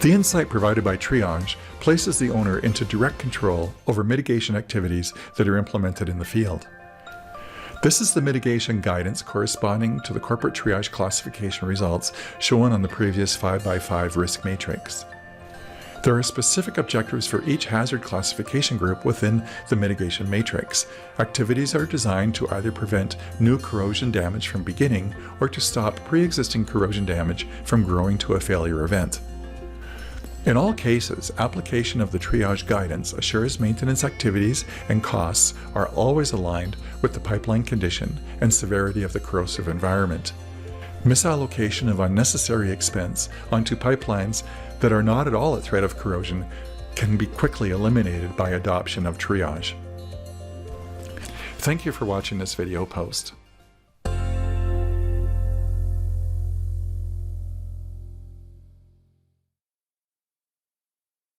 The insight provided by TRIAGE places the owner into direct control over mitigation activities that are implemented in the field. This is the mitigation guidance corresponding to the corporate triage classification results shown on the previous 5x5 risk matrix. There are specific objectives for each hazard classification group within the mitigation matrix. Activities are designed to either prevent new corrosion damage from beginning or to stop pre-existing corrosion damage from growing to a failure event. In all cases, application of the triage guidance assures maintenance activities and costs are always aligned with the pipeline condition and severity of the corrosive environment. Misallocation of unnecessary expense onto pipelines that are not at all at threat of corrosion can be quickly eliminated by adoption of triage. Thank you for watching this video post.